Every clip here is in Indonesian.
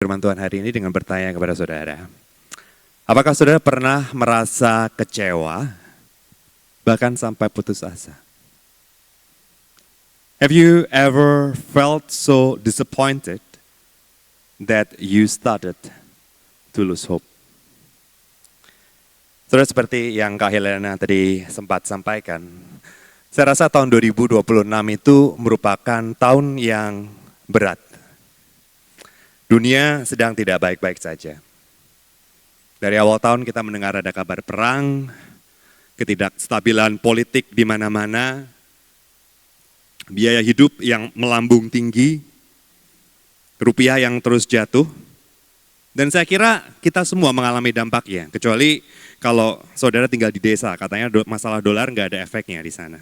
firman Tuhan hari ini dengan bertanya kepada saudara. Apakah saudara pernah merasa kecewa, bahkan sampai putus asa? Have you ever felt so disappointed that you started to lose hope? Saudara, seperti yang Kak Helena tadi sempat sampaikan, saya rasa tahun 2026 itu merupakan tahun yang berat. Dunia sedang tidak baik-baik saja. Dari awal tahun kita mendengar ada kabar perang, ketidakstabilan politik di mana-mana, biaya hidup yang melambung tinggi, rupiah yang terus jatuh. Dan saya kira kita semua mengalami dampaknya, kecuali kalau saudara tinggal di desa, katanya masalah dolar nggak ada efeknya di sana.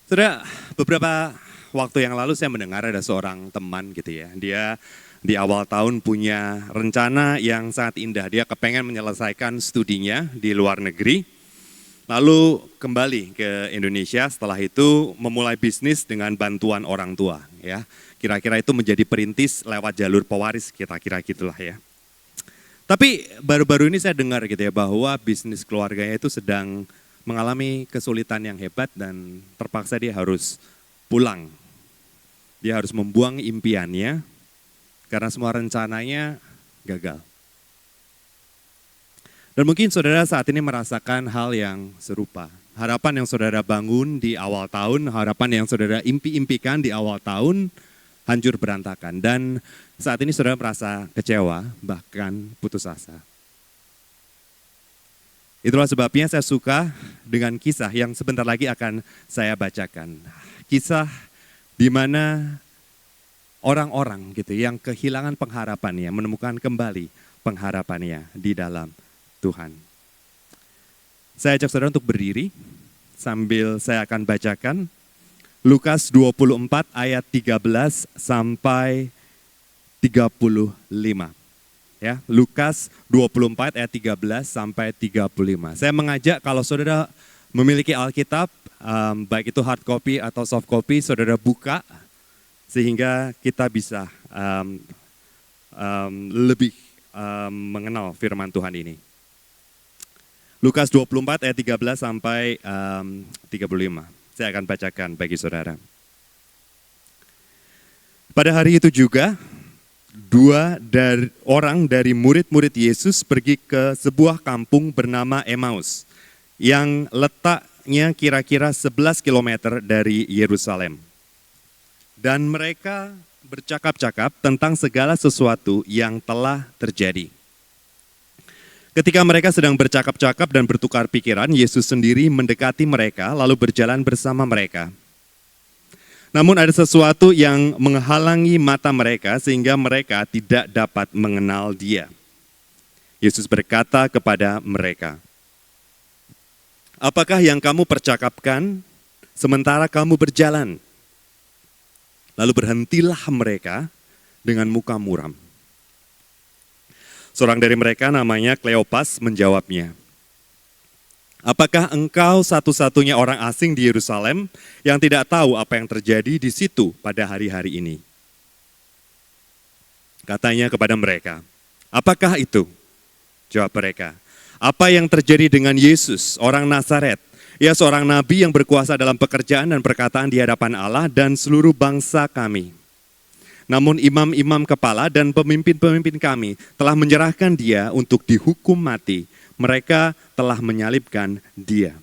Saudara, beberapa waktu yang lalu saya mendengar ada seorang teman gitu ya, dia di awal tahun punya rencana yang sangat indah, dia kepengen menyelesaikan studinya di luar negeri, lalu kembali ke Indonesia, setelah itu memulai bisnis dengan bantuan orang tua ya. Kira-kira itu menjadi perintis lewat jalur pewaris, kira-kira gitulah ya. Tapi baru-baru ini saya dengar gitu ya bahwa bisnis keluarganya itu sedang mengalami kesulitan yang hebat dan terpaksa dia harus pulang. Dia harus membuang impiannya karena semua rencananya gagal. Dan mungkin saudara saat ini merasakan hal yang serupa. Harapan yang saudara bangun di awal tahun, harapan yang saudara impi-impikan di awal tahun, hancur berantakan. Dan saat ini saudara merasa kecewa, bahkan putus asa. Itulah sebabnya saya suka dengan kisah yang sebentar lagi akan saya bacakan. Kisah di mana orang-orang gitu yang kehilangan pengharapannya, menemukan kembali pengharapannya di dalam Tuhan. Saya ajak saudara untuk berdiri sambil saya akan bacakan Lukas 24 ayat 13 sampai 35. Ya, Lukas 24 ayat 13 sampai 35. Saya mengajak kalau saudara memiliki Alkitab, baik itu hard copy atau soft copy, saudara buka sehingga kita bisa lebih mengenal firman Tuhan ini. Lukas 24 ayat 13 sampai 35. Saya akan bacakan bagi saudara. Pada hari itu juga, dua orang dari murid-murid Yesus pergi ke sebuah kampung bernama Emmaus, yang letaknya kira-kira 11 km dari Yerusalem. Dan mereka bercakap-cakap tentang segala sesuatu yang telah terjadi. Ketika mereka sedang bercakap-cakap dan bertukar pikiran, Yesus sendiri mendekati mereka lalu berjalan bersama mereka. Namun ada sesuatu yang menghalangi mata mereka sehingga mereka tidak dapat mengenal Dia. Yesus berkata kepada mereka, "Apakah yang kamu percakapkan sementara kamu berjalan?" Lalu berhentilah mereka dengan muka muram. Seorang dari mereka namanya Kleopas menjawabnya, "Apakah engkau satu-satunya orang asing di Yerusalem yang tidak tahu apa yang terjadi di situ pada hari-hari ini?" Katanya kepada mereka, "Apakah itu?" Jawab mereka, "Apa yang terjadi dengan Yesus, orang Nazaret? Ia seorang nabi yang berkuasa dalam pekerjaan dan perkataan di hadapan Allah dan seluruh bangsa kami. Namun imam-imam kepala dan pemimpin-pemimpin kami telah menyerahkan Dia untuk dihukum mati. Mereka telah menyalibkan Dia.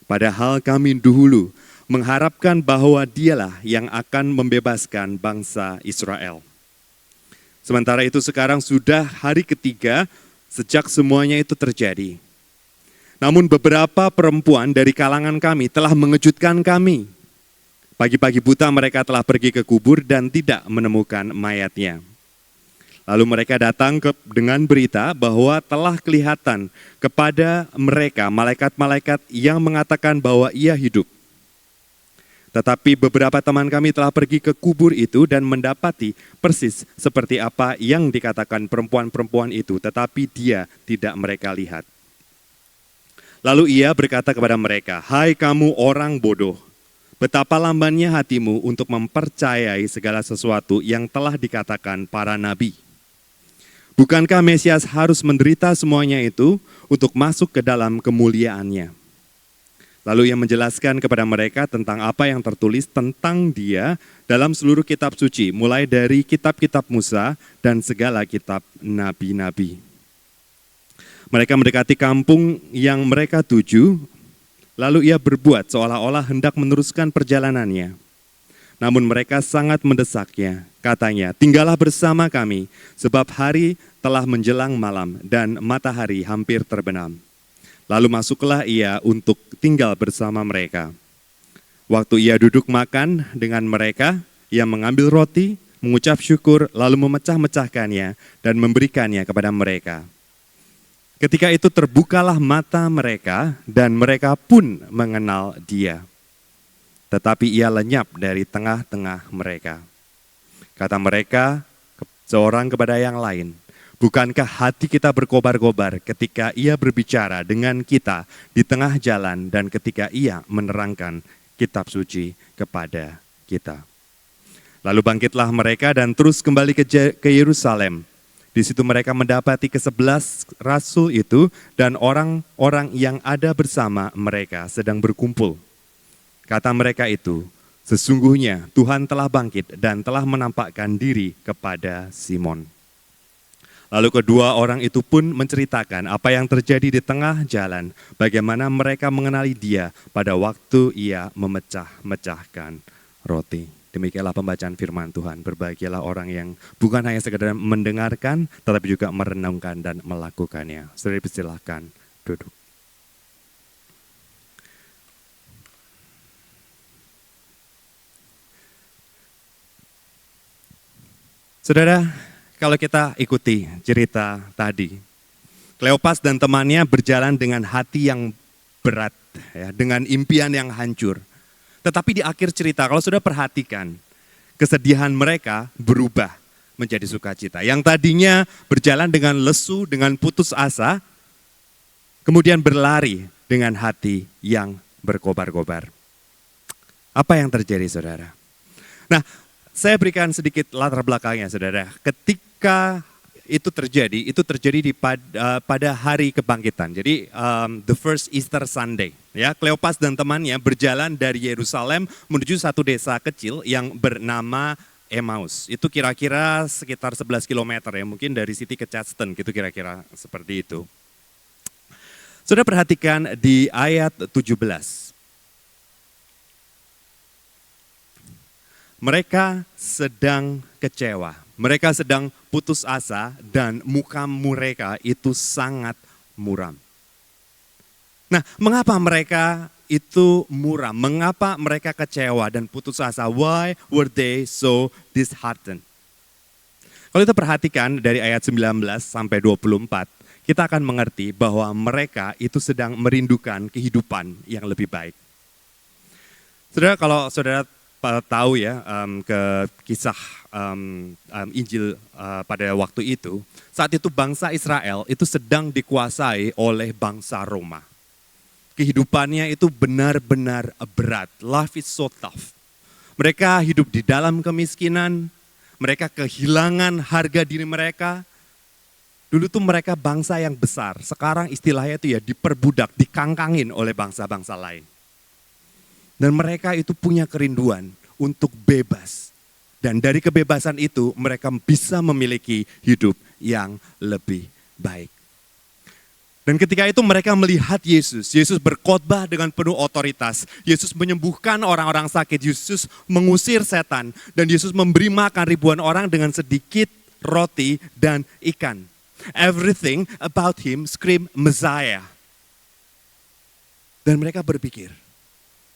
Padahal kami dahulu mengharapkan bahwa Dialah yang akan membebaskan bangsa Israel. Sementara itu sekarang sudah hari ketiga sejak semuanya itu terjadi. Namun beberapa perempuan dari kalangan kami telah mengejutkan kami. Pagi-pagi buta mereka telah pergi ke kubur dan tidak menemukan mayatnya. Lalu mereka datang dengan berita bahwa telah kelihatan kepada mereka malaikat-malaikat yang mengatakan bahwa Ia hidup. Tetapi beberapa teman kami telah pergi ke kubur itu dan mendapati persis seperti apa yang dikatakan perempuan-perempuan itu, tetapi Dia tidak mereka lihat. Lalu Ia berkata kepada mereka, "Hai kamu orang bodoh, Betapa lambannya hatimu untuk mempercayai segala sesuatu yang telah dikatakan para nabi. Bukankah Mesias harus menderita semuanya itu untuk masuk ke dalam kemuliaannya? Lalu ia menjelaskan kepada mereka tentang apa yang tertulis tentang dia dalam seluruh kitab suci, mulai dari kitab-kitab Musa dan segala kitab nabi-nabi. Mereka mendekati kampung yang mereka tuju, lalu ia berbuat seolah-olah hendak meneruskan perjalanannya. Namun mereka sangat mendesaknya, katanya, tinggallah bersama kami, sebab hari telah menjelang malam dan matahari hampir terbenam. Lalu masuklah ia untuk tinggal bersama mereka. Waktu ia duduk makan dengan mereka, ia mengambil roti, mengucap syukur, lalu memecah-mecahkannya dan memberikannya kepada mereka. Ketika itu terbukalah mata mereka dan mereka pun mengenal dia. Tetapi ia lenyap dari tengah-tengah mereka. Kata mereka seorang kepada yang lain, bukankah hati kita berkobar-kobar ketika ia berbicara dengan kita di tengah jalan dan ketika ia menerangkan kitab suci kepada kita. Lalu bangkitlah mereka dan terus kembali ke Yerusalem. Di situ mereka mendapati ke-11 rasul itu dan orang-orang yang ada bersama mereka sedang berkumpul. Kata mereka itu, sesungguhnya Tuhan telah bangkit dan telah menampakkan diri kepada Simon. Lalu kedua orang itu pun menceritakan apa yang terjadi di tengah jalan, bagaimana mereka mengenali dia pada waktu ia memecah-mecahkan roti. Demikianlah pembacaan firman Tuhan. Berbahagialah orang yang bukan hanya sekedar mendengarkan, tetapi juga merenungkan dan melakukannya. Saudara silakan duduk. Saudara, kalau kita ikuti cerita tadi, Kleopas dan temannya berjalan dengan hati yang berat, ya, dengan impian yang hancur. Tetapi di akhir cerita, kalau sudah perhatikan, kesedihan mereka berubah menjadi sukacita. Yang tadinya berjalan dengan lesu, dengan putus asa, kemudian berlari dengan hati yang berkobar-kobar. Apa yang terjadi, saudara? Nah, saya berikan sedikit latar belakangnya, saudara. Ketika itu terjadi pada hari kebangkitan. Jadi the first Easter Sunday. Ya, Kleopas dan temannya berjalan dari Yerusalem menuju satu desa kecil yang bernama Emmaus. Itu kira-kira sekitar 11 km ya, mungkin dari City ke Chadston gitu kira-kira seperti itu. Saudara perhatikan di ayat 17. Mereka sedang kecewa, mereka sedang putus asa dan muka mereka itu sangat muram. Nah, mengapa mereka itu muram? Mengapa mereka kecewa dan putus asa? Why were they so disheartened? Kalau kita perhatikan dari ayat 19 sampai 24, kita akan mengerti bahwa mereka itu sedang merindukan kehidupan yang lebih baik. Saudara, kalau saudara tahu ya ke kisah Injil pada waktu itu, saat itu bangsa Israel itu sedang dikuasai oleh bangsa Roma. Kehidupannya itu benar-benar berat, life is so tough. Mereka hidup di dalam kemiskinan, mereka kehilangan harga diri mereka. Dulu tuh mereka bangsa yang besar, sekarang istilahnya itu ya diperbudak, dikangkangin oleh bangsa-bangsa lain. Dan mereka itu punya kerinduan untuk bebas. Dan dari kebebasan itu mereka bisa memiliki hidup yang lebih baik. Dan ketika itu mereka melihat Yesus. Yesus berkhotbah dengan penuh otoritas. Yesus menyembuhkan orang-orang sakit. Yesus mengusir setan. Dan Yesus memberi makan ribuan orang dengan sedikit roti dan ikan. Everything about him scream Messiah. Dan mereka berpikir,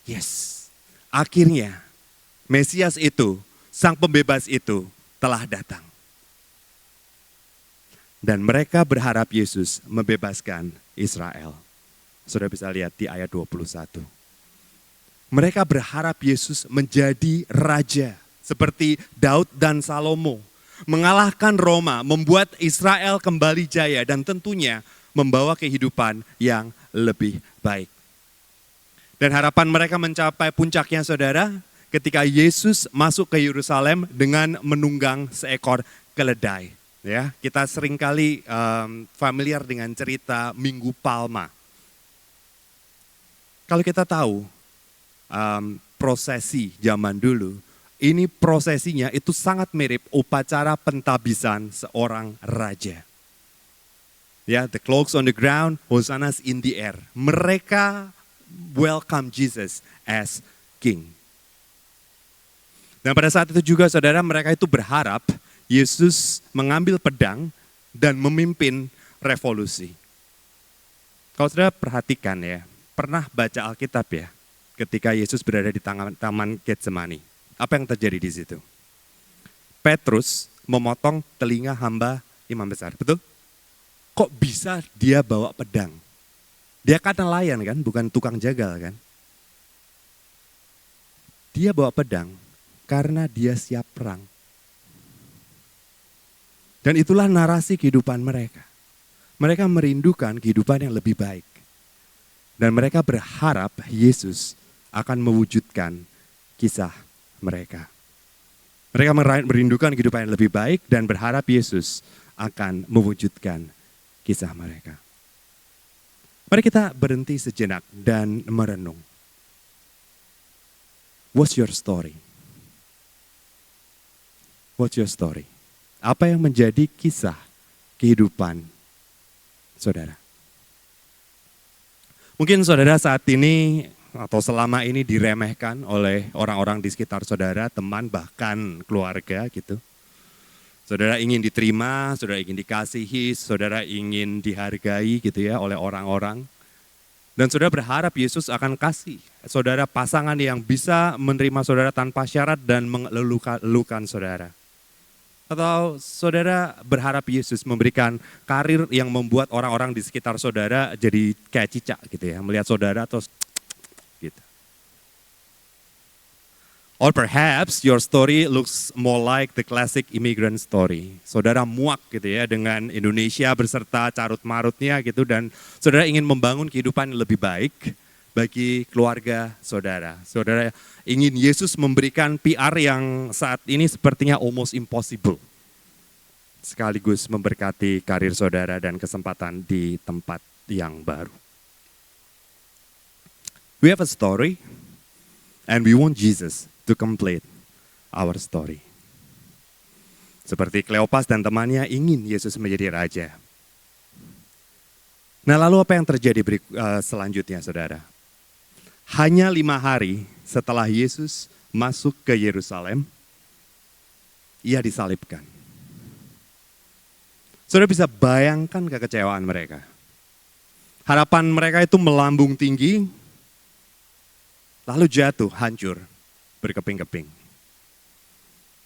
yes, akhirnya Mesias itu, sang pembebas itu telah datang. Dan mereka berharap Yesus membebaskan Israel. Sudah bisa lihat di ayat 21. Mereka berharap Yesus menjadi raja seperti Daud dan Salomo. Mengalahkan Roma, membuat Israel kembali jaya dan tentunya membawa kehidupan yang lebih baik. Dan harapan mereka mencapai puncaknya saudara, ketika Yesus masuk ke Yerusalem dengan menunggang seekor keledai. Ya, kita seringkali familiar dengan cerita Minggu Palma. Kalau kita tahu prosesi zaman dulu, ini prosesinya itu sangat mirip upacara pentabisan seorang raja. Ya, the cloaks on the ground, hosannas in the air. Mereka welcome Jesus as King. Dan pada saat itu juga saudara, mereka itu berharap Yesus mengambil pedang dan memimpin revolusi. Kalau saudara perhatikan ya, pernah baca Alkitab ya, ketika Yesus berada di taman Getsemani. Apa yang terjadi di situ? Petrus memotong telinga hamba imam besar, betul? Kok bisa dia bawa pedang? Dia kan nelayan kan, bukan tukang jagal kan? Dia bawa pedang karena dia siap perang. Dan itulah narasi kehidupan mereka. Mereka merindukan kehidupan yang lebih baik. Dan mereka berharap Yesus akan mewujudkan kisah mereka. Mereka merindukan kehidupan yang lebih baik dan berharap Yesus akan mewujudkan kisah mereka. Mari kita berhenti sejenak dan merenung. What's your story? What's your story? Apa yang menjadi kisah kehidupan saudara? Mungkin saudara saat ini atau selama ini diremehkan oleh orang-orang di sekitar saudara, teman, bahkan keluarga gitu. Saudara ingin diterima, saudara ingin dikasihi, saudara ingin dihargai gitu ya oleh orang-orang. Dan saudara berharap Yesus akan kasih saudara pasangan yang bisa menerima saudara tanpa syarat dan mengelukan saudara. Atau saudara berharap Yesus memberikan karir yang membuat orang-orang di sekitar saudara jadi kayak cicak gitu ya. Melihat saudara terus gitu. Or perhaps your story looks more like the classic immigrant story. Saudara muak gitu ya dengan Indonesia beserta carut-marutnya gitu. Dan saudara ingin membangun kehidupan yang lebih baik bagi keluarga saudara. Saudara ingin Yesus memberikan PR yang saat ini sepertinya almost impossible. Sekaligus memberkati karir saudara dan kesempatan di tempat yang baru. We have a story and we want Jesus to complete our story. Seperti Kleopas dan temannya ingin Yesus menjadi raja. Nah lalu apa yang terjadi selanjutnya saudara? Hanya 5 hari setelah Yesus masuk ke Yerusalem, ia disalibkan. Saudara bisa bayangkan kekecewaan mereka. Harapan mereka itu melambung tinggi, lalu jatuh, hancur, berkeping-keping.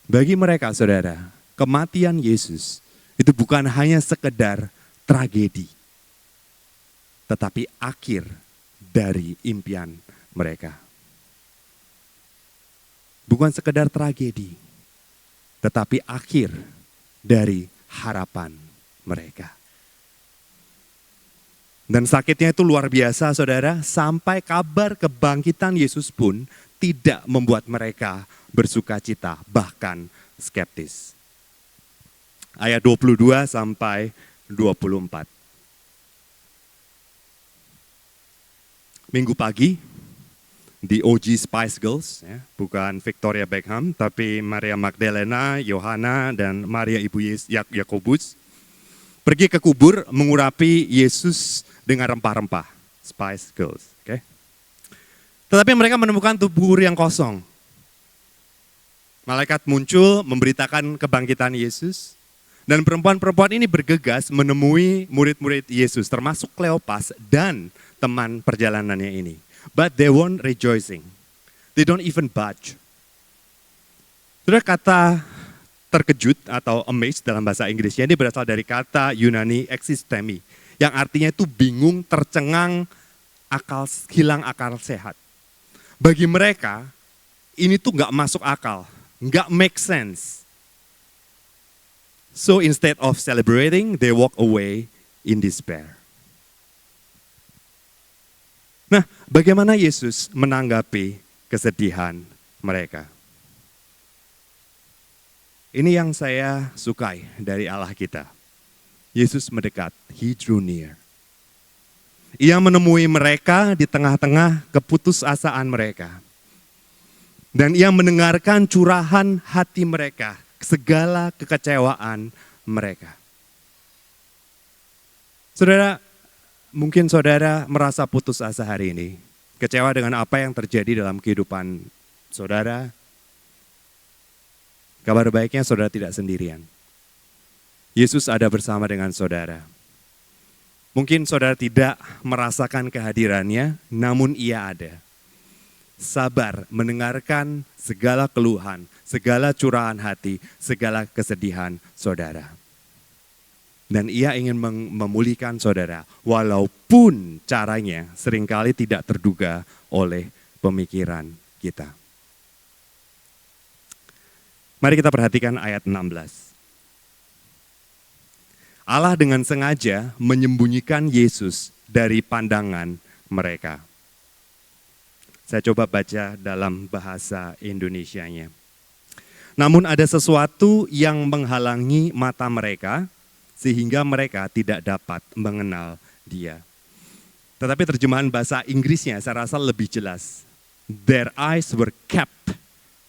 Bagi mereka saudara, kematian Yesus itu bukan hanya sekedar tragedi, tetapi akhir dari impian mereka. Bukan sekedar tragedi, tetapi akhir dari harapan mereka. Dan sakitnya itu luar biasa saudara, sampai kabar kebangkitan Yesus pun tidak membuat mereka bersuka cita, bahkan skeptis. Ayat 22 sampai 24. Minggu pagi di OG Spice Girls, ya, bukan Victoria Beckham, tapi Maria Magdalena, Yohana, dan Maria Ibu Yakobus pergi ke kubur mengurapi Yesus dengan rempah-rempah. Spice Girls, oke? Tetapi mereka menemukan kubur yang kosong. Malaikat muncul memberitakan kebangkitan Yesus, dan perempuan-perempuan ini bergegas menemui murid-murid Yesus, termasuk Kleopas dan teman perjalanannya ini. But they weren't rejoicing. They don't even budge. Saudara, kata terkejut atau amazed dalam bahasa Inggrisnya ini berasal dari kata Yunani eksistemi, yang artinya itu bingung, tercengang, hilang akal sehat. Bagi mereka, ini tuh nggak masuk akal, nggak make sense. So instead of celebrating, they walk away in despair. Nah, bagaimana Yesus menanggapi kesedihan mereka? Ini yang saya sukai dari Allah kita. Yesus mendekat, He drew near. Ia menemui mereka di tengah-tengah keputusasaan mereka. Dan ia mendengarkan curahan hati mereka, segala kekecewaan mereka. Saudara, mungkin saudara merasa putus asa hari ini, kecewa dengan apa yang terjadi dalam kehidupan saudara. Kabar baiknya saudara tidak sendirian. Yesus ada bersama dengan saudara. Mungkin saudara tidak merasakan kehadirannya, namun ia ada. Sabar mendengarkan segala keluhan, segala curahan hati, segala kesedihan saudara. Dan ia ingin memulihkan saudara, walaupun caranya seringkali tidak terduga oleh pemikiran kita. Mari kita perhatikan ayat 16. Allah dengan sengaja menyembunyikan Yesus dari pandangan mereka. Saya coba baca dalam bahasa Indonesianya. Namun ada sesuatu yang menghalangi mata mereka, sehingga mereka tidak dapat mengenal Dia. Tetapi terjemahan bahasa Inggrisnya saya rasa lebih jelas. Their eyes were kept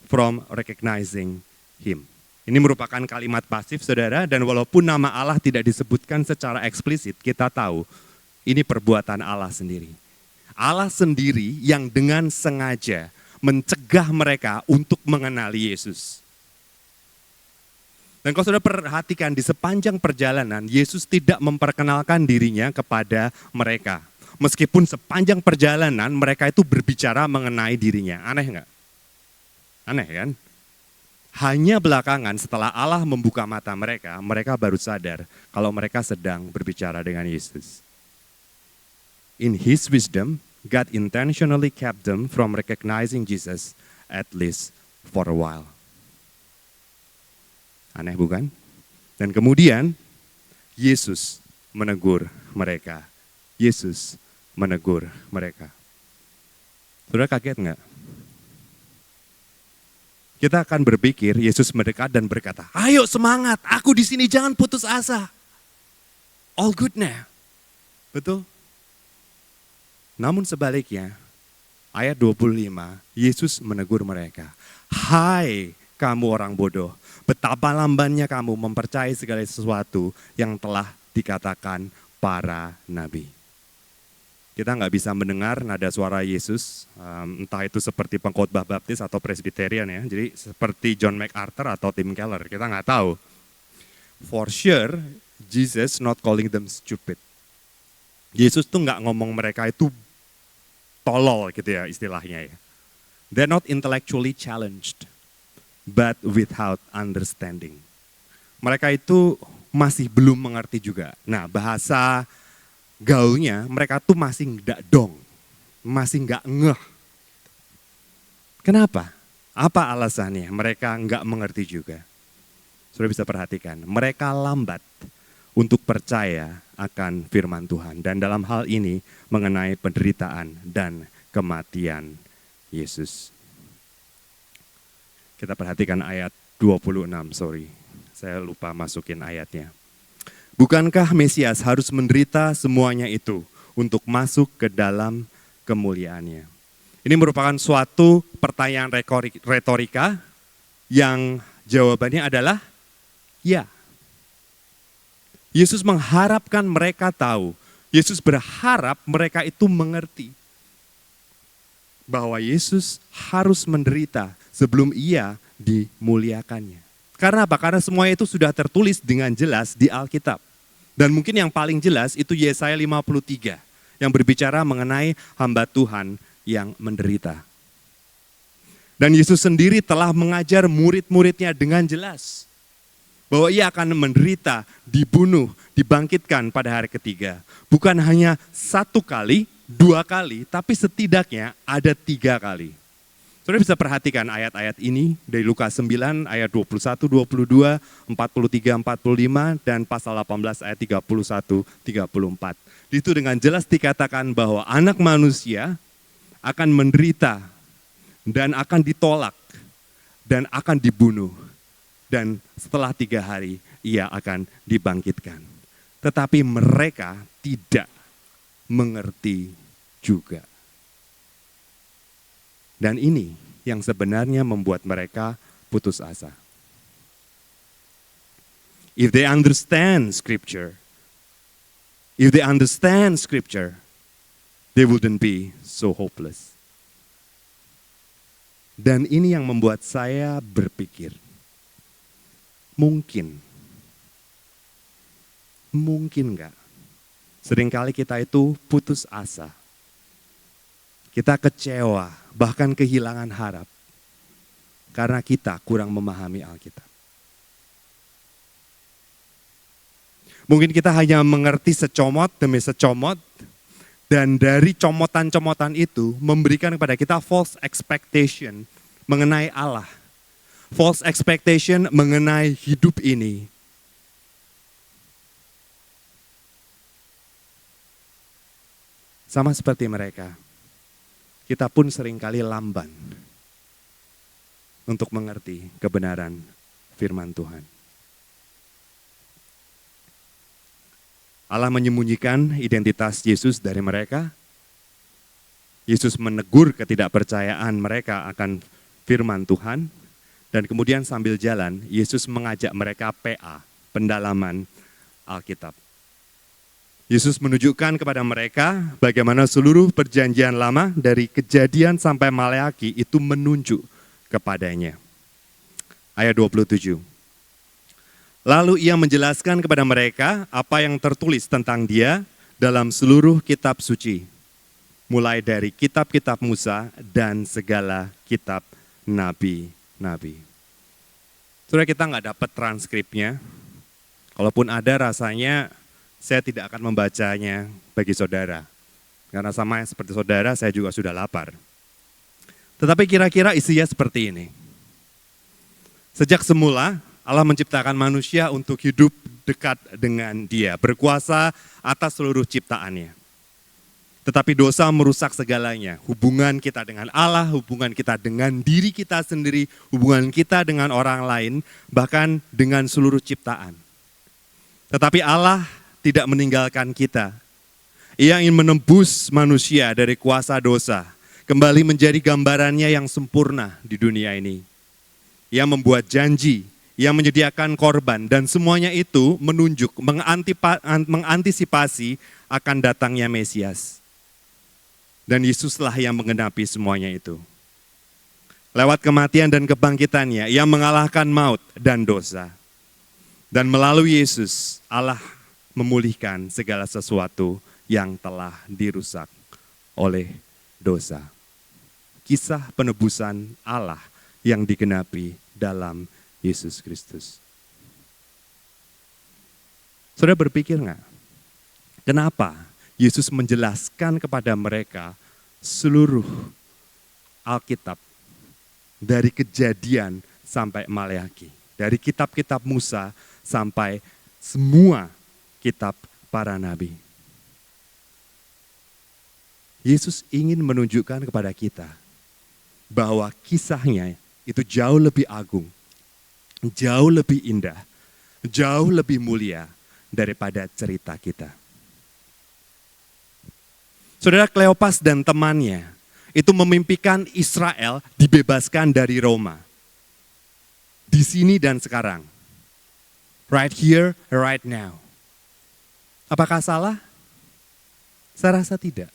from recognizing Him. Ini merupakan kalimat pasif, saudara, dan walaupun nama Allah tidak disebutkan secara eksplisit, kita tahu ini perbuatan Allah sendiri. Allah sendiri yang dengan sengaja mencegah mereka untuk mengenali Yesus. Dan kalau saudara perhatikan di sepanjang perjalanan, Yesus tidak memperkenalkan dirinya kepada mereka. Meskipun sepanjang perjalanan mereka itu berbicara mengenai dirinya. Aneh enggak? Aneh kan? Hanya belakangan setelah Allah membuka mata mereka, mereka baru sadar kalau mereka sedang berbicara dengan Yesus. In His wisdom, God intentionally kept them from recognizing Jesus at least for a while. Aneh bukan? Dan kemudian Yesus menegur mereka. Yesus menegur mereka. Saudara kaget enggak? Kita akan berpikir Yesus mendekat dan berkata, ayo semangat, aku di sini, jangan putus asa. All good now. Betul? Namun sebaliknya, ayat 25, Yesus menegur mereka. Hai kamu orang bodoh, betapa lambannya kamu mempercayai segala sesuatu yang telah dikatakan para nabi. Kita nggak bisa mendengar nada suara Yesus, entah itu seperti pengkhotbah baptis atau presbyterian ya, jadi seperti John MacArthur atau Tim Keller, kita nggak tahu. For sure, Jesus not calling them stupid. Yesus tuh nggak ngomong mereka itu tolol gitu ya istilahnya ya. They're not intellectually challenged, but without understanding. Mereka itu masih belum mengerti juga. Nah, bahasa gaulnya mereka tuh masih nggak dong, masih nggak ngeh. Kenapa? Apa alasannya? Mereka nggak mengerti juga. Sudah bisa perhatikan, mereka lambat untuk percaya akan firman Tuhan. Dan dalam hal ini mengenai penderitaan dan kematian Yesus. Kita perhatikan ayat 26, saya lupa masukin ayatnya. Bukankah Mesias harus menderita semuanya itu untuk masuk ke dalam kemuliaannya? Ini merupakan suatu pertanyaan retorika yang jawabannya adalah ya. Yesus mengharapkan mereka tahu. Yesus berharap mereka itu mengerti bahwa Yesus harus menderita sebelum ia dimuliakannya. Karena apa? Karena semuanya itu sudah tertulis dengan jelas di Alkitab. Dan mungkin yang paling jelas itu Yesaya 53 yang berbicara mengenai hamba Tuhan yang menderita. Dan Yesus sendiri telah mengajar murid-muridnya dengan jelas bahwa ia akan menderita, dibunuh, dibangkitkan pada hari ketiga. Bukan hanya 1 kali, 2 kali, tapi setidaknya ada 3 kali. Saudara bisa perhatikan ayat-ayat ini dari Lukas 9 ayat 21, 22, 43, 45 dan pasal 18 ayat 31, 34. Itu dengan jelas dikatakan bahwa anak manusia akan menderita dan akan ditolak dan akan dibunuh. Dan setelah 3 hari ia akan dibangkitkan. Tetapi mereka tidak mengerti juga. Dan ini yang sebenarnya membuat mereka putus asa. If they understand Scripture, they wouldn't be so hopeless. Dan ini yang membuat saya berpikir, mungkin enggak? Seringkali kita itu putus asa. Kita kecewa, bahkan kehilangan harap. Karena kita kurang memahami Alkitab. Mungkin kita hanya mengerti secomot demi secomot. Dan dari comotan-comotan itu memberikan kepada kita false expectation mengenai Allah. False expectation mengenai hidup ini. Sama seperti mereka. Kita pun seringkali lamban untuk mengerti kebenaran firman Tuhan. Allah menyembunyikan identitas Yesus dari mereka. Yesus menegur ketidakpercayaan mereka akan firman Tuhan. Dan kemudian sambil jalan, Yesus mengajak mereka PA, pendalaman Alkitab. Yesus menunjukkan kepada mereka bagaimana seluruh perjanjian lama dari Kejadian sampai Maleaki itu menunjuk kepadanya. Ayat 27. Lalu ia menjelaskan kepada mereka apa yang tertulis tentang dia dalam seluruh kitab suci. Mulai dari kitab-kitab Musa dan segala kitab nabi-nabi. Saudara, kita nggak dapat transkripnya. Kalaupun ada, rasanya saya tidak akan membacanya bagi saudara. Karena sama seperti saudara, saya juga sudah lapar. Tetapi kira-kira isinya seperti ini. Sejak semula, Allah menciptakan manusia untuk hidup dekat dengan Dia, berkuasa atas seluruh ciptaannya. Tetapi dosa merusak segalanya, hubungan kita dengan Allah, hubungan kita dengan diri kita sendiri, hubungan kita dengan orang lain, bahkan dengan seluruh ciptaan. Tetapi Allah tidak meninggalkan kita. Ia ingin menembus manusia dari kuasa dosa, kembali menjadi gambarannya yang sempurna di dunia ini. Ia membuat janji, ia menyediakan korban, dan semuanya itu menunjuk, mengantisipasi akan datangnya Mesias. Dan Yesuslah yang menggenapi semuanya itu. Lewat kematian dan kebangkitannya, ia mengalahkan maut dan dosa. Dan melalui Yesus, Allah memulihkan segala sesuatu yang telah dirusak oleh dosa. Kisah penebusan Allah yang digenapi dalam Yesus Kristus. Saudara berpikir nggak? Kenapa Yesus menjelaskan kepada mereka seluruh Alkitab dari Kejadian sampai Maleaki, dari kitab-kitab Musa sampai semua kitab para nabi. Yesus ingin menunjukkan kepada kita bahwa kisahnya itu jauh lebih agung, jauh lebih indah, jauh lebih mulia daripada cerita kita. Saudara, Kleopas dan temannya itu memimpikan Israel dibebaskan dari Roma. Di sini dan sekarang. Right here, right now. Apakah salah? Saya rasa tidak.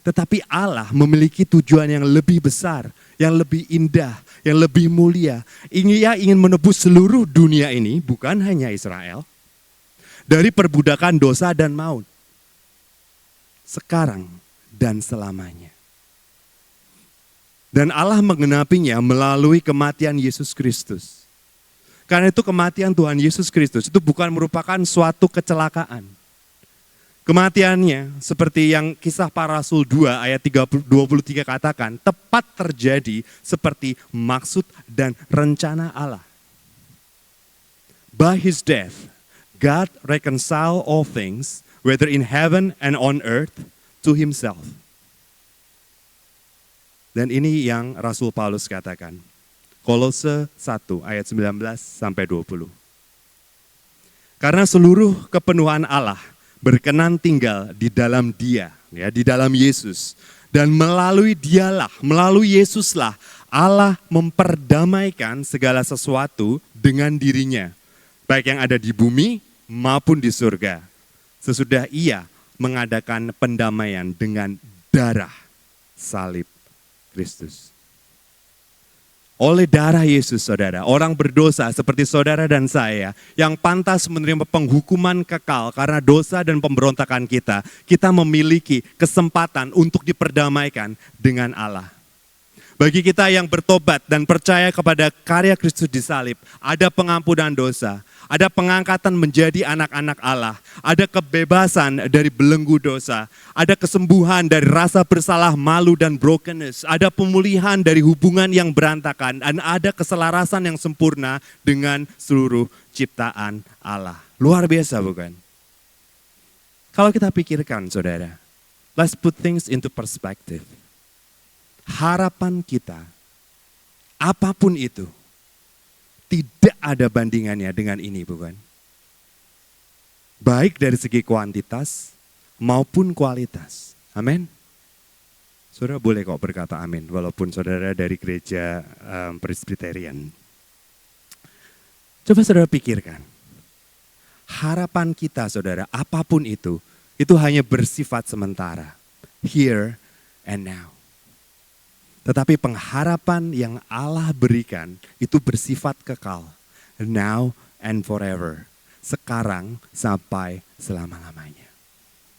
Tetapi Allah memiliki tujuan yang lebih besar, yang lebih indah, yang lebih mulia. Ia ingin menebus seluruh dunia ini, bukan hanya Israel, dari perbudakan dosa dan maut. Sekarang dan selamanya. Dan Allah menggenapinya melalui kematian Yesus Kristus. Karena itu kematian Tuhan Yesus Kristus itu bukan merupakan suatu kecelakaan. Kematiannya seperti yang kisah para rasul 2 ayat 23 katakan, tepat terjadi seperti maksud dan rencana Allah. By his death, God reconcile all things, whether in heaven and on earth, to himself. Dan ini yang Rasul Paulus katakan. Kolose 1 ayat 19 sampai 20. Karena seluruh kepenuhan Allah berkenan tinggal di dalam Dia, ya, di dalam Yesus, dan melalui Dialah, melalui Yesuslah Allah memperdamaikan segala sesuatu dengan dirinya, baik yang ada di bumi maupun di surga, sesudah Ia mengadakan pendamaian dengan darah salib Kristus. Oleh darah Yesus, saudara, orang berdosa seperti saudara dan saya yang pantas menerima penghukuman kekal karena dosa dan pemberontakan kita, kita memiliki kesempatan untuk diperdamaikan dengan Allah. Bagi kita yang bertobat dan percaya kepada karya Kristus di salib, ada pengampunan dosa, ada pengangkatan menjadi anak-anak Allah, ada kebebasan dari belenggu dosa, ada kesembuhan dari rasa bersalah, malu, dan brokenness, ada pemulihan dari hubungan yang berantakan, dan ada keselarasan yang sempurna dengan seluruh ciptaan Allah. Luar biasa bukan? Kalau kita pikirkan saudara, let's put things into perspective. Harapan kita, apapun itu, tidak ada bandingannya dengan ini, bukan? Baik dari segi kuantitas maupun kualitas. Amin. Saudara boleh kok berkata amin, walaupun saudara dari gereja Presbyterian. Coba saudara pikirkan, harapan kita saudara, apapun itu hanya bersifat sementara. Here and now. Tetapi pengharapan yang Allah berikan itu bersifat kekal. Now and forever. Sekarang sampai selama-lamanya.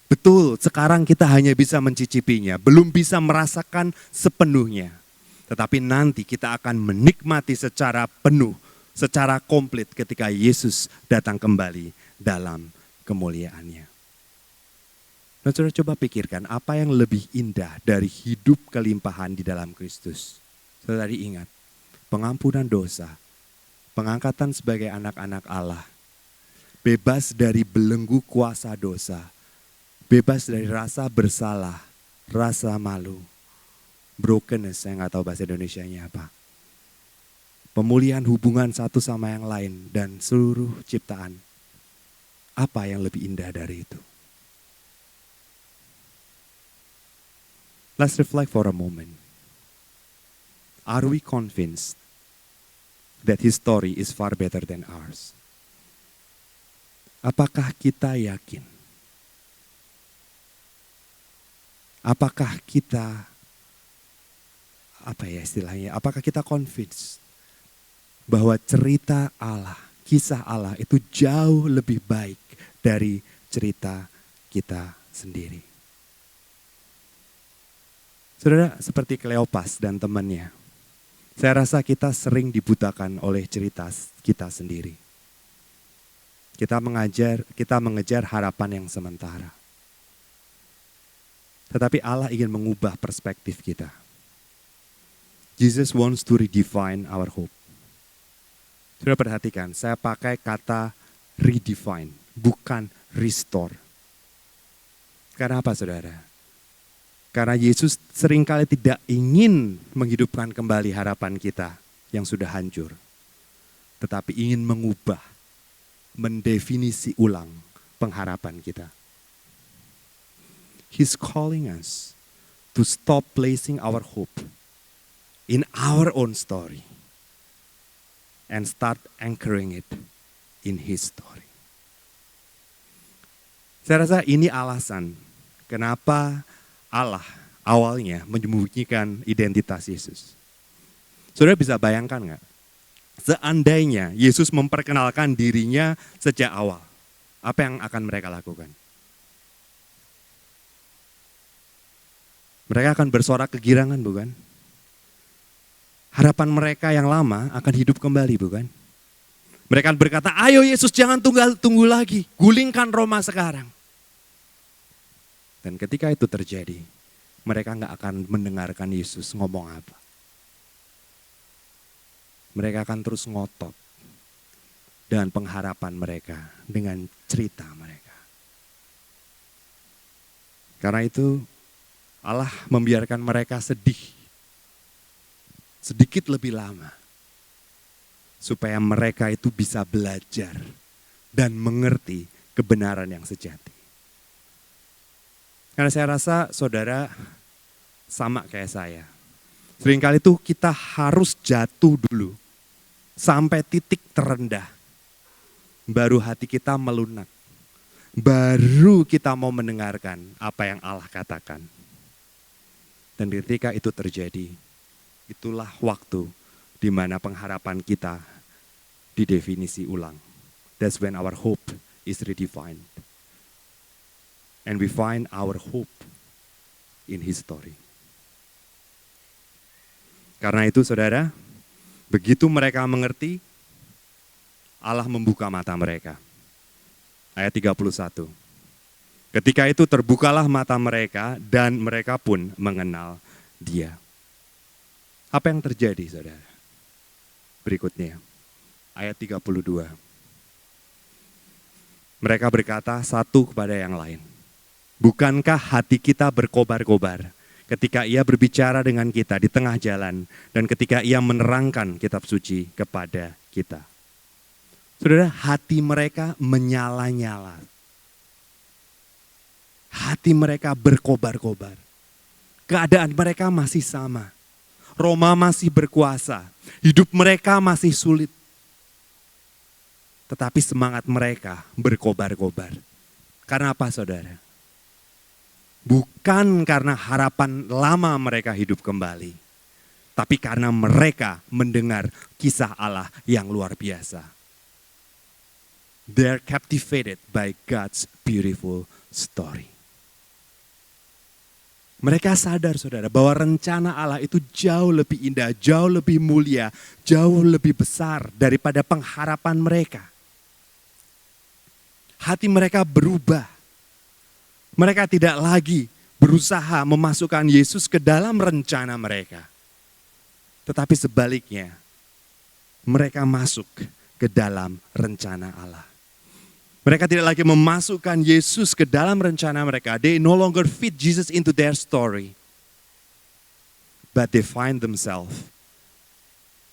Betul, sekarang kita hanya bisa mencicipinya. Belum bisa merasakan sepenuhnya. Tetapi nanti kita akan menikmati secara penuh, secara komplit ketika Yesus datang kembali dalam kemuliaannya. Nah, saudara coba pikirkan apa yang lebih indah dari hidup kelimpahan di dalam Kristus. Saudara ingat, pengampunan dosa, pengangkatan sebagai anak-anak Allah, bebas dari belenggu kuasa dosa, bebas dari rasa bersalah, rasa malu, brokenness, saya nggak tahu bahasa Indonesianya apa. Pemulihan hubungan satu sama yang lain dan seluruh ciptaan. Apa yang lebih indah dari itu? Let's reflect for a moment. Are we convinced that his story is far better than ours? Apakah kita yakin? Apakah kita, apakah kita convinced bahwa cerita Allah, kisah Allah itu jauh lebih baik dari cerita kita sendiri? Saudara, seperti Kleopas dan temannya, saya rasa kita sering dibutakan oleh cerita kita sendiri. Kita mengejar harapan yang sementara. Tetapi Allah ingin mengubah perspektif kita. Jesus wants to redefine our hope. Saudara perhatikan, saya pakai kata redefine, bukan restore. Karena apa saudara? Karena Yesus seringkali tidak ingin menghidupkan kembali harapan kita yang sudah hancur. Tetapi ingin mengubah, mendefinisi ulang pengharapan kita. He's calling us to stop placing our hope in our own story and start anchoring it in His story. Saya rasa ini alasan kenapa Allah awalnya menyembunyikan identitas Yesus. Saudara bisa bayangkan nggak? Seandainya Yesus memperkenalkan dirinya sejak awal, apa yang akan mereka lakukan? Mereka akan bersorak kegirangan, bukan? Harapan mereka yang lama akan hidup kembali, bukan? Mereka akan berkata, ayo Yesus jangan tunggu lagi, gulingkan Roma sekarang. Dan ketika itu terjadi, mereka nggak akan mendengarkan Yesus ngomong apa. Mereka akan terus ngotot dengan pengharapan mereka, dengan cerita mereka. Karena itu Allah membiarkan mereka sedih sedikit lebih lama, supaya mereka itu bisa belajar dan mengerti kebenaran yang sejati. Karena saya rasa saudara sama kayak saya. Seringkali itu kita harus jatuh dulu sampai titik terendah. Baru hati kita melunak. Baru kita mau mendengarkan apa yang Allah katakan. Dan ketika itu terjadi, itulah waktu di mana pengharapan kita didefinisi ulang. That's when our hope is redefined. And we find our hope in His story. Karena itu saudara, begitu mereka mengerti, Allah membuka mata mereka. Ayat 31. Ketika itu terbukalah mata mereka dan mereka pun mengenal Dia. Apa yang terjadi saudara? Berikutnya, ayat 32. Mereka berkata satu kepada yang lain, bukankah hati kita berkobar-kobar ketika Ia berbicara dengan kita di tengah jalan dan ketika Ia menerangkan kitab suci kepada kita? Saudara, hati mereka menyala-nyala. Hati mereka berkobar-kobar. Keadaan mereka masih sama. Roma masih berkuasa. Hidup mereka masih sulit. Tetapi semangat mereka berkobar-kobar. Karena apa saudara? Bukan karena harapan lama mereka hidup kembali. Tapi karena mereka mendengar kisah Allah yang luar biasa. They're captivated by God's beautiful story. Mereka sadar saudara bahwa rencana Allah itu jauh lebih indah, jauh lebih mulia, jauh lebih besar daripada pengharapan mereka. Hati mereka berubah. Mereka tidak lagi berusaha memasukkan Yesus ke dalam rencana mereka. Tetapi sebaliknya, mereka masuk ke dalam rencana Allah. Mereka tidak lagi memasukkan Yesus ke dalam rencana mereka. They no longer fit Jesus into their story. But they find themselves.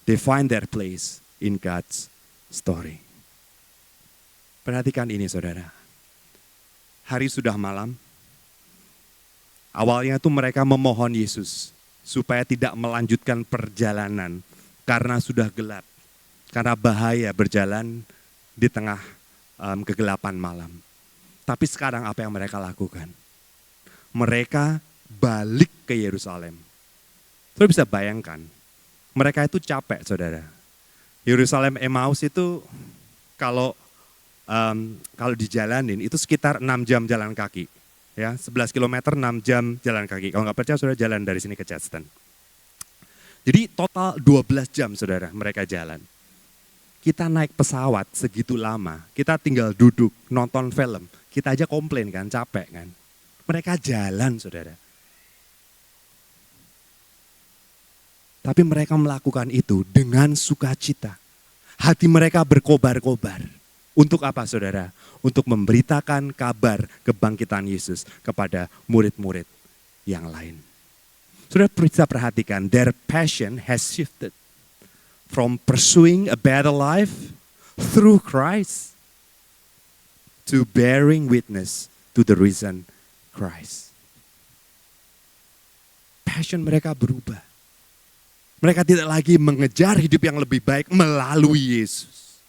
They find their place in God's story. Perhatikan ini saudara. Hari sudah malam. Awalnya itu mereka memohon Yesus supaya tidak melanjutkan perjalanan karena sudah gelap. Karena bahaya berjalan di tengah kegelapan malam. Tapi sekarang apa yang mereka lakukan? Mereka balik ke Yerusalem. Saudara bisa bayangkan, mereka itu capek saudara. Yerusalem Emmaus itu kalau dijalanin itu sekitar 6 jam jalan kaki. Ya, 11 km 6 jam jalan kaki. Kalau nggak percaya saudara jalan dari sini ke Gadsden. Jadi total 12 jam saudara mereka jalan. Kita naik pesawat segitu lama, kita tinggal duduk, nonton film. Kita aja komplain kan, capek kan. Mereka jalan saudara. Tapi mereka melakukan itu dengan sukacita. Hati mereka berkobar-kobar. Untuk apa saudara? Untuk memberitakan kabar kebangkitan Yesus kepada murid-murid yang lain. Saudara bisa perhatikan, their passion has shifted. From pursuing a better life through Christ to bearing witness to the risen Christ. Passion mereka berubah. Mereka tidak lagi mengejar hidup yang lebih baik melalui Yesus.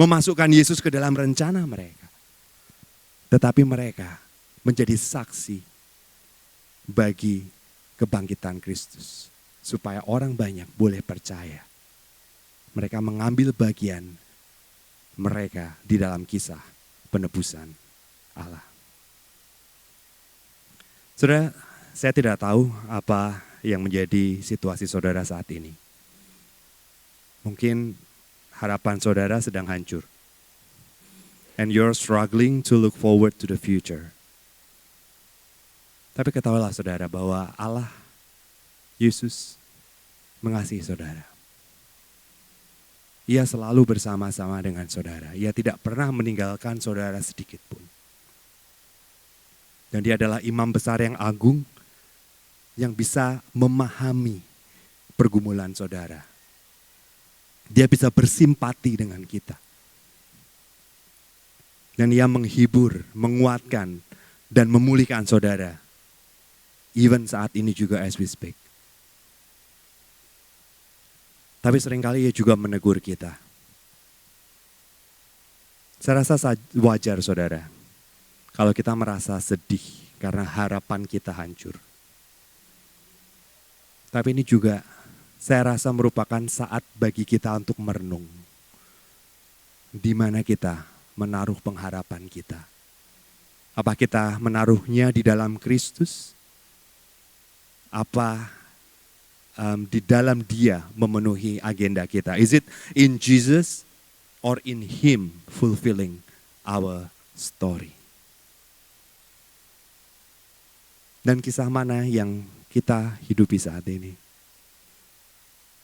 Memasukkan Yesus ke dalam rencana mereka. Tetapi mereka menjadi saksi bagi kebangkitan Kristus. Supaya orang banyak boleh percaya. Mereka mengambil bagian mereka di dalam kisah penebusan Allah. Saudara, saya tidak tahu apa yang menjadi situasi saudara saat ini. Mungkin harapan saudara sedang hancur. And you're struggling to look forward to the future. Tapi ketahuilah saudara bahwa Allah, Yesus mengasihi saudara. Ia selalu bersama-sama dengan saudara. Ia tidak pernah meninggalkan saudara sedikit pun. Dan dia adalah imam besar yang agung yang bisa memahami pergumulan saudara. Dia bisa bersimpati dengan kita. Dan ia menghibur, menguatkan, dan memulihkan saudara. Even saat ini juga as we speak. Tapi seringkali ia juga menegur kita. Saya rasa wajar saudara, kalau kita merasa sedih karena harapan kita hancur. Tapi ini juga saya rasa merupakan saat bagi kita untuk merenung. Di mana kita menaruh pengharapan kita. Apa kita menaruhnya di dalam Kristus? Apa di dalam Dia memenuhi agenda kita? Is it in Jesus or in Him fulfilling our story? Dan kisah mana yang kita hidupi saat ini?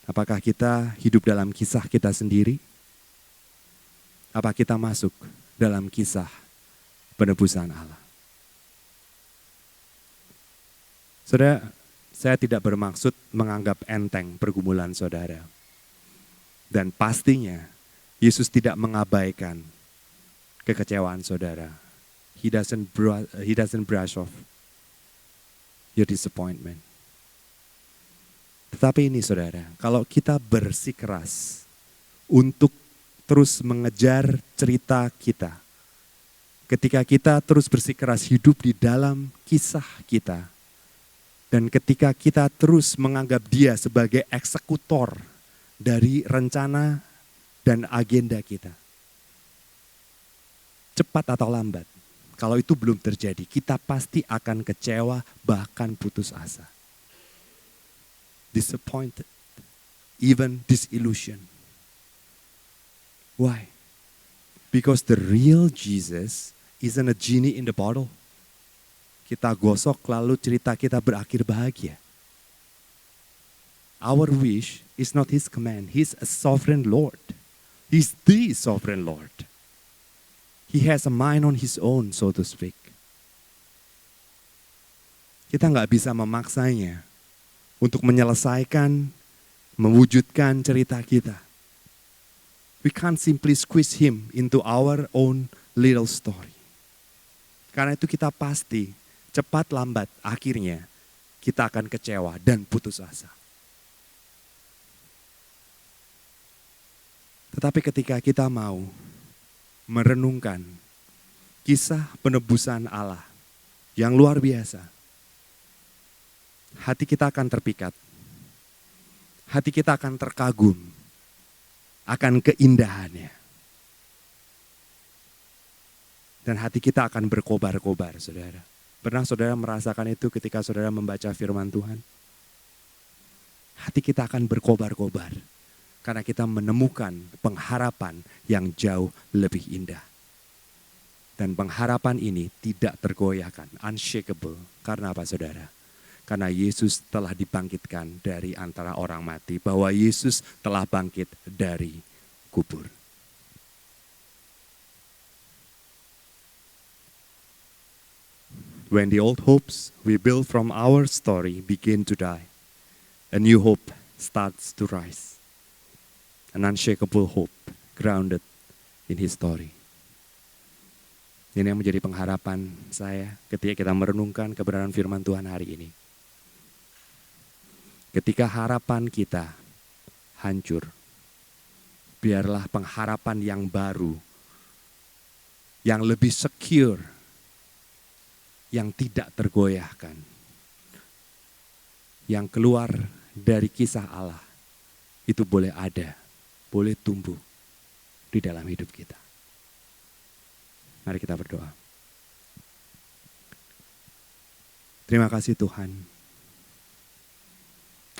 Apakah kita hidup dalam kisah kita sendiri? Apa kita masuk dalam kisah penebusan Allah? Saudara, saya tidak bermaksud menganggap enteng pergumulan saudara. Dan pastinya Yesus tidak mengabaikan kekecewaan saudara. He doesn't brush off your disappointment. Tetapi ini saudara, kalau kita bersikeras untuk terus mengejar cerita kita, ketika kita terus bersikeras hidup di dalam kisah kita, dan ketika kita terus menganggap Dia sebagai eksekutor dari rencana dan agenda kita, cepat atau lambat, kalau itu belum terjadi, kita pasti akan kecewa, bahkan putus asa. Disappointed, even disillusioned. Why? Because the real Jesus isn't a genie in the bottle. Kita gosok lalu cerita kita berakhir bahagia. Our wish is not His command. He's a sovereign Lord. He's the sovereign Lord. He has a mind on His own, so to speak. Kita nggak bisa memaksanya untuk menyelesaikan, mewujudkan cerita kita. We can't simply squeeze Him into our own little story. Karena itu kita pasti cepat lambat akhirnya kita akan kecewa dan putus asa. Tetapi ketika kita mau merenungkan kisah penebusan Allah yang luar biasa, hati kita akan terpikat. Hati kita akan terkagum akan keindahannya. Dan hati kita akan berkobar-kobar, saudara. Pernah saudara merasakan itu ketika saudara membaca firman Tuhan? Hati kita akan berkobar-kobar karena kita menemukan pengharapan yang jauh lebih indah. Dan pengharapan ini tidak tergoyahkan, unshakable. Karena apa saudara? Karena Yesus telah dibangkitkan dari antara orang mati. Bahwa Yesus telah bangkit dari kubur. When the old hopes we build from our story begin to die, a new hope starts to rise. An unshakable hope grounded in His story. Ini yang menjadi pengharapan saya ketika kita merenungkan kebenaran firman Tuhan hari ini. Ketika harapan kita hancur, biarlah pengharapan yang baru, yang lebih secure, yang tidak tergoyahkan, yang keluar dari kisah Allah, itu boleh ada, boleh tumbuh di dalam hidup kita. Mari kita berdoa. Terima kasih Tuhan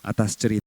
atas cerita